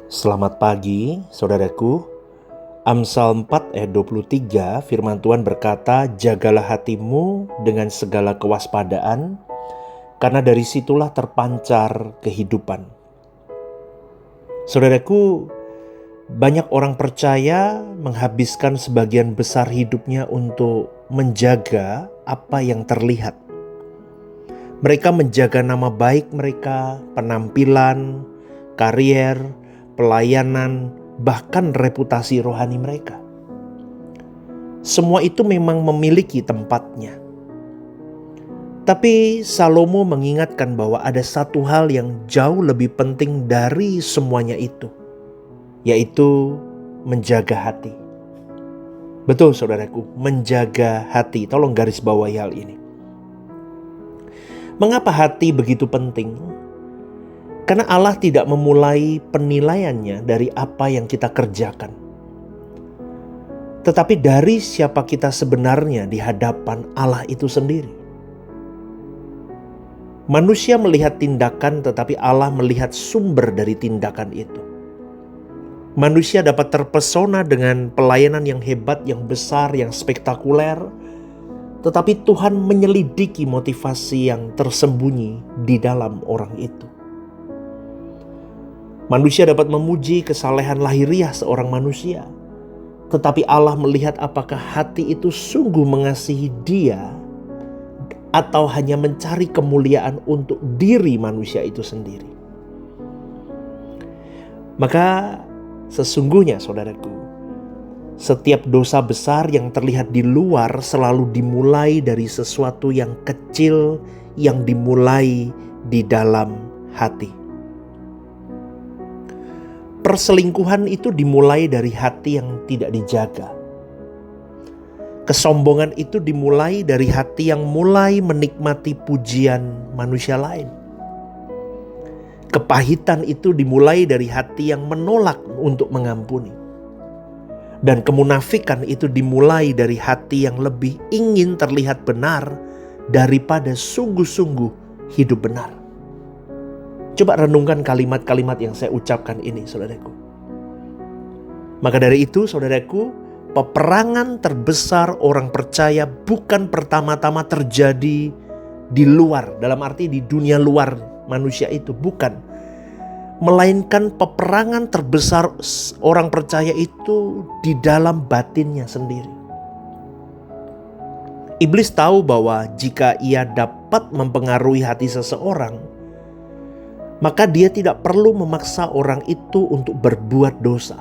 Selamat pagi, saudaraku. Amsal 4 ayat 23, firman Tuhan berkata, "Jagalah hatimu dengan segala kewaspadaan, karena dari situlah terpancar kehidupan." Saudaraku, banyak orang percaya menghabiskan sebagian besar hidupnya untuk menjaga apa yang terlihat. Mereka menjaga nama baik mereka, penampilan, karier, pelayanan, bahkan reputasi rohani mereka. Semua itu memang memiliki tempatnya. Tapi Salomo mengingatkan bahwa ada satu hal yang jauh lebih penting dari semuanya itu, yaitu menjaga hati. Betul saudaraku, menjaga hati. Tolong garis bawahi hal ini. Mengapa hati begitu penting? Karena Allah tidak memulai penilaiannya dari apa yang kita kerjakan, tetapi dari siapa kita sebenarnya di hadapan Allah itu sendiri. Manusia melihat tindakan, tetapi Allah melihat sumber dari tindakan itu. Manusia dapat terpesona dengan pelayanan yang hebat, yang besar, yang spektakuler, tetapi Tuhan menyelidiki motivasi yang tersembunyi di dalam orang itu. Manusia dapat memuji kesalehan lahiriah seorang manusia, tetapi Allah melihat apakah hati itu sungguh mengasihi dia atau hanya mencari kemuliaan untuk diri manusia itu sendiri. Maka sesungguhnya saudaraku, setiap dosa besar yang terlihat di luar selalu dimulai dari sesuatu yang kecil yang dimulai di dalam hati. Perselingkuhan itu dimulai dari hati yang tidak dijaga. Kesombongan itu dimulai dari hati yang mulai menikmati pujian manusia lain. Kepahitan itu dimulai dari hati yang menolak untuk mengampuni. Dan kemunafikan itu dimulai dari hati yang lebih ingin terlihat benar daripada sungguh-sungguh hidup benar. Coba renungkan kalimat-kalimat yang saya ucapkan ini, saudaraku. Maka dari itu, saudaraku, peperangan terbesar orang percaya bukan pertama-tama terjadi di luar, dalam arti di dunia luar manusia itu, bukan. Melainkan peperangan terbesar orang percaya itu di dalam batinnya sendiri. Iblis tahu bahwa jika ia dapat mempengaruhi hati seseorang, maka dia tidak perlu memaksa orang itu untuk berbuat dosa.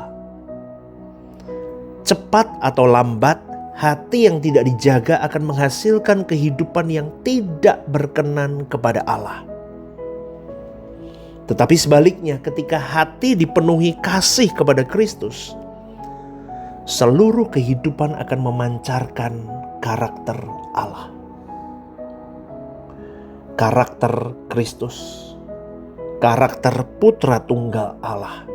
Cepat atau lambat, hati yang tidak dijaga akan menghasilkan kehidupan yang tidak berkenan kepada Allah. Tetapi sebaliknya, ketika hati dipenuhi kasih kepada Kristus, seluruh kehidupan akan memancarkan karakter Allah. Karakter Kristus. Karakter Putra Tunggal Allah.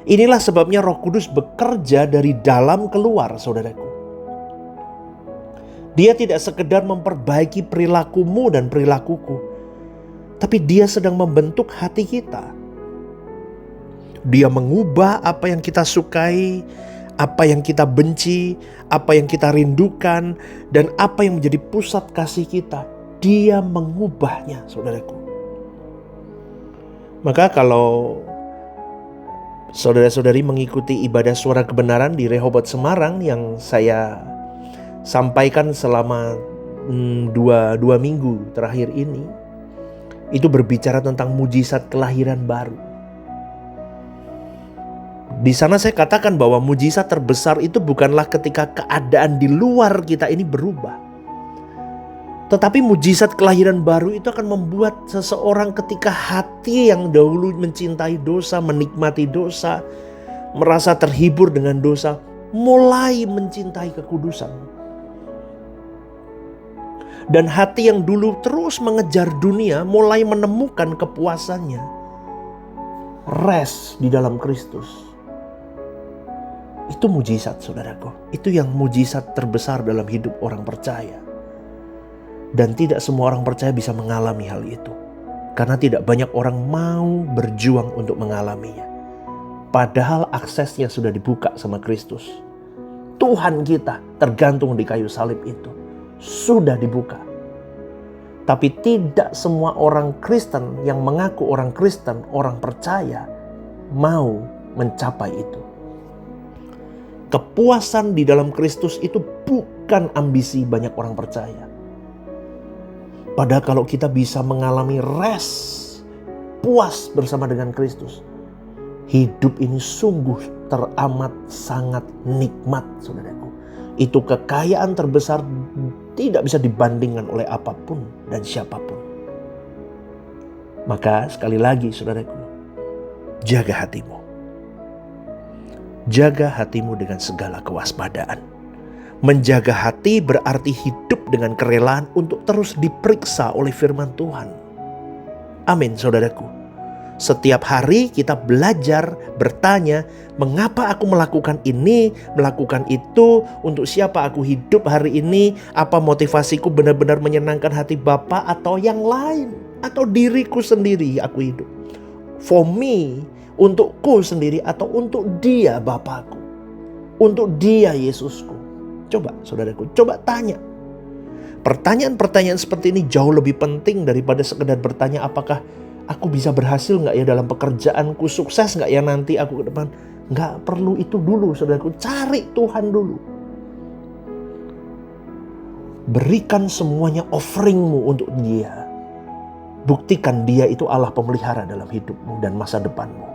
Inilah sebabnya Roh Kudus bekerja dari dalam keluar, saudaraku. Dia tidak sekedar memperbaiki perilakumu dan perilakuku, tapi dia sedang membentuk hati kita. Dia mengubah apa yang kita sukai, apa yang kita benci, apa yang kita rindukan, dan apa yang menjadi pusat kasih kita. Dia mengubahnya, saudaraku. Maka kalau saudara-saudari mengikuti ibadah suara kebenaran di Rehoboth Semarang yang saya sampaikan selama dua minggu terakhir ini, itu berbicara tentang mujizat kelahiran baru. Di sana saya katakan bahwa mujizat terbesar itu bukanlah ketika keadaan di luar kita ini berubah, tetapi mujizat kelahiran baru itu akan membuat seseorang ketika hati yang dahulu mencintai dosa, menikmati dosa, merasa terhibur dengan dosa, mulai mencintai kekudusan. Dan hati yang dulu terus mengejar dunia mulai menemukan kepuasannya. Rest di dalam Kristus. Itu mujizat, saudaraku. Itu yang mujizat terbesar dalam hidup orang percaya. Dan tidak semua orang percaya bisa mengalami hal itu. Karena tidak banyak orang mau berjuang untuk mengalaminya. Padahal aksesnya sudah dibuka sama Kristus. Tuhan kita tergantung di kayu salib itu. Sudah dibuka. Tapi tidak semua orang Kristen yang mengaku orang Kristen, orang percaya, mau mencapai itu. Kepuasan di dalam Kristus itu bukan ambisi banyak orang percaya. Padahal kalau kita bisa mengalami rest, puas bersama dengan Kristus, hidup ini sungguh teramat sangat nikmat, saudaraku. Itu kekayaan terbesar, tidak bisa dibandingkan oleh apapun dan siapapun. Maka sekali lagi saudaraku, jaga hatimu. Jaga hatimu dengan segala kewaspadaan. Menjaga hati berarti hidup dengan kerelaan untuk terus diperiksa oleh firman Tuhan. Amin saudaraku. Setiap hari kita belajar bertanya, mengapa aku melakukan ini, melakukan itu, untuk siapa aku hidup hari ini, apa motivasiku benar-benar menyenangkan hati Bapa atau yang lain, atau diriku sendiri aku hidup. For me, untukku sendiri atau untuk dia Bapakku, untuk dia Yesusku. Coba saudaraku, coba tanya. Pertanyaan-pertanyaan seperti ini jauh lebih penting daripada sekedar bertanya apakah aku bisa berhasil gak ya dalam pekerjaanku, sukses gak ya nanti aku ke depan. Gak perlu itu dulu saudaraku, cari Tuhan dulu. Berikan semuanya offeringmu untuk dia. Buktikan dia itu Allah pemelihara dalam hidupmu dan masa depanmu.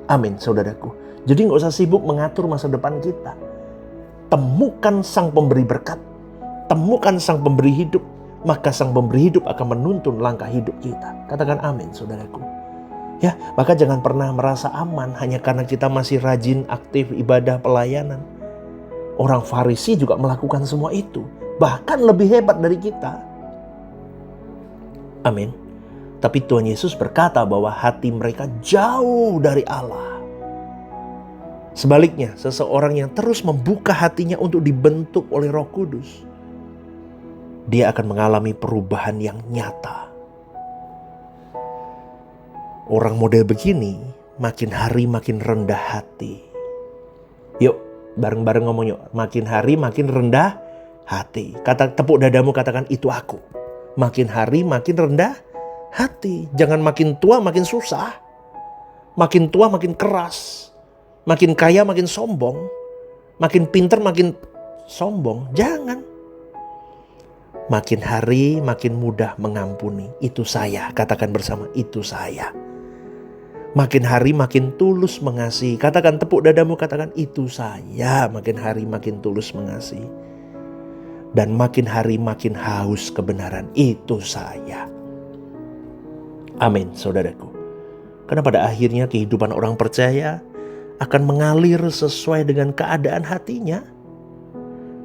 Amin saudaraku. Jadi gak usah sibuk mengatur masa depan kita. Temukan sang pemberi berkat. Temukan sang pemberi hidup. Maka sang pemberi hidup akan menuntun langkah hidup kita. Katakan amin saudaraku. Ya, maka jangan pernah merasa aman hanya karena kita masih rajin, aktif, ibadah, pelayanan. Orang Farisi juga melakukan semua itu. Bahkan lebih hebat dari kita. Amin. Tapi Tuhan Yesus berkata bahwa hati mereka jauh dari Allah. Sebaliknya, seseorang yang terus membuka hatinya untuk dibentuk oleh Roh Kudus, dia akan mengalami perubahan yang nyata. Orang model begini makin hari makin rendah hati. Yuk, bareng-bareng ngomong yuk. Makin hari makin rendah hati. Kata tepuk dadamu, katakan itu aku. Makin hari makin rendah hati. Jangan makin tua makin susah. Makin tua makin keras. Makin kaya makin sombong. Makin pintar makin sombong. Jangan. Makin hari makin mudah mengampuni. Itu saya. Katakan bersama, itu saya. Makin hari makin tulus mengasihi. Katakan, tepuk dadamu, katakan itu saya. Makin hari makin tulus mengasihi. Dan makin hari makin haus kebenaran. Itu saya. Amin saudaraku. Karena pada akhirnya kehidupan orang percaya akan mengalir sesuai dengan keadaan hatinya.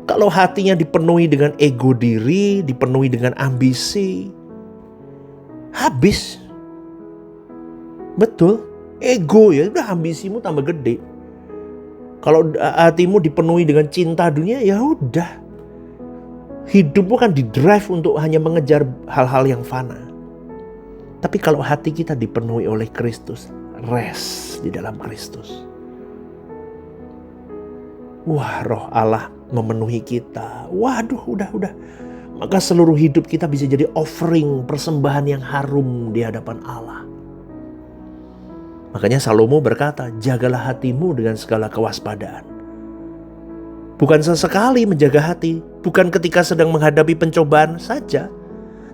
Kalau hatinya dipenuhi dengan ego diri, dipenuhi dengan ambisi, habis. Betul, ego ya udah, ambisimu tambah gede. Kalau hatimu dipenuhi dengan cinta dunia, ya udah. Hidupmu kan didrive untuk hanya mengejar hal-hal yang fana. Tapi kalau hati kita dipenuhi oleh Kristus, rest di dalam Kristus. Wah, Roh Allah memenuhi kita. Waduh, udah. Maka seluruh hidup kita bisa jadi offering, persembahan yang harum di hadapan Allah. Makanya Salomo berkata, jagalah hatimu dengan segala kewaspadaan. Bukan sesekali menjaga hati, bukan ketika sedang menghadapi pencobaan saja.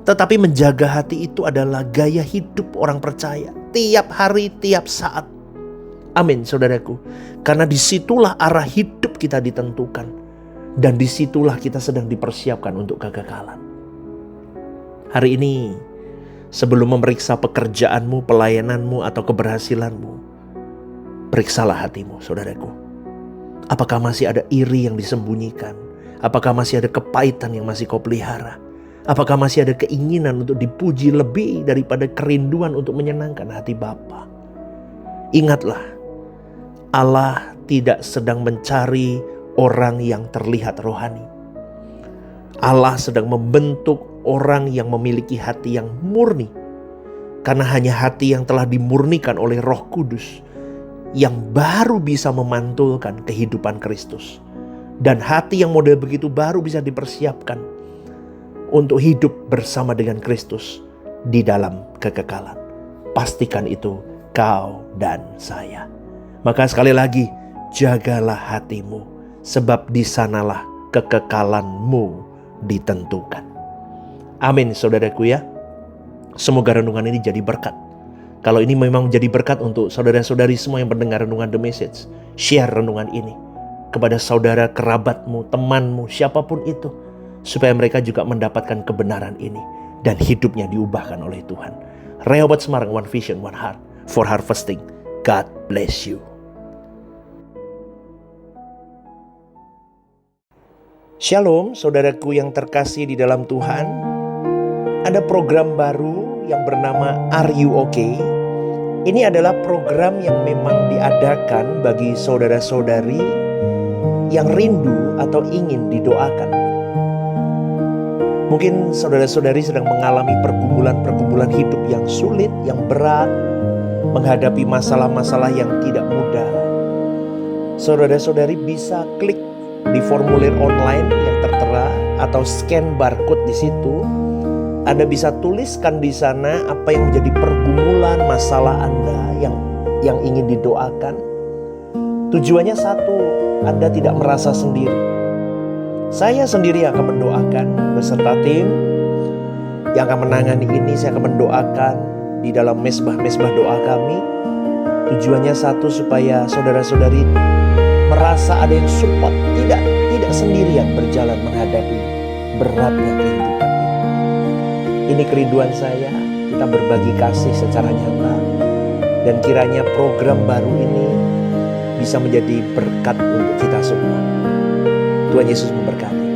Tetapi menjaga hati itu adalah gaya hidup orang percaya. Tiap hari, tiap saat. Amin saudaraku. Karena disitulah arah hidup kita ditentukan. Dan disitulah kita sedang dipersiapkan untuk kegagalan. Hari ini, sebelum memeriksa pekerjaanmu, pelayananmu, atau keberhasilanmu, periksalah hatimu saudaraku. Apakah masih ada iri yang disembunyikan? Apakah masih ada kepahitan yang masih kau pelihara? Apakah masih ada keinginan untuk dipuji lebih daripada kerinduan untuk menyenangkan hati Bapa? Ingatlah, Allah tidak sedang mencari orang yang terlihat rohani. Allah sedang membentuk orang yang memiliki hati yang murni. Karena hanya hati yang telah dimurnikan oleh Roh Kudus yang baru bisa memantulkan kehidupan Kristus. Dan hati yang model begitu baru bisa dipersiapkan untuk hidup bersama dengan Kristus di dalam kekekalan. Pastikan itu kau dan saya. Maka sekali lagi, jagalah hatimu, sebab di sanalah kekekalanmu ditentukan. Amin saudaraku ya. Semoga renungan ini jadi berkat. Kalau ini memang jadi berkat untuk saudara-saudari semua yang mendengar renungan The Message, share renungan ini kepada saudara, kerabatmu, temanmu, siapapun itu, supaya mereka juga mendapatkan kebenaran ini dan hidupnya diubahkan oleh Tuhan. Rehoboth Semarang, One Vision, One Heart for Harvesting. God bless you. Shalom saudaraku yang terkasih di dalam Tuhan. Ada program baru yang bernama Are You Okay? Ini adalah program yang memang diadakan bagi saudara-saudari yang rindu atau ingin didoakan. Mungkin saudara-saudari sedang mengalami pergumulan-pergumulan hidup yang sulit, yang berat, menghadapi masalah-masalah yang tidak mudah. Saudara-saudari bisa klik di formulir online yang tertera atau scan barcode di situ. Anda bisa tuliskan di sana apa yang menjadi pergumulan masalah Anda yang ingin didoakan. Tujuannya satu, Anda tidak merasa sendiri. Saya sendiri akan mendoakan beserta tim yang akan menangani ini. Saya akan mendoakan di dalam mesbah-mesbah doa kami. Tujuannya satu, supaya saudara-saudari merasa ada yang support, tidak sendirian berjalan menghadapi beratnya kehidupan. Ini kerinduan saya, kita berbagi kasih secara nyata. Dan kiranya program baru ini bisa menjadi berkat untuk kita semua. Tuhan Yesus memberkati.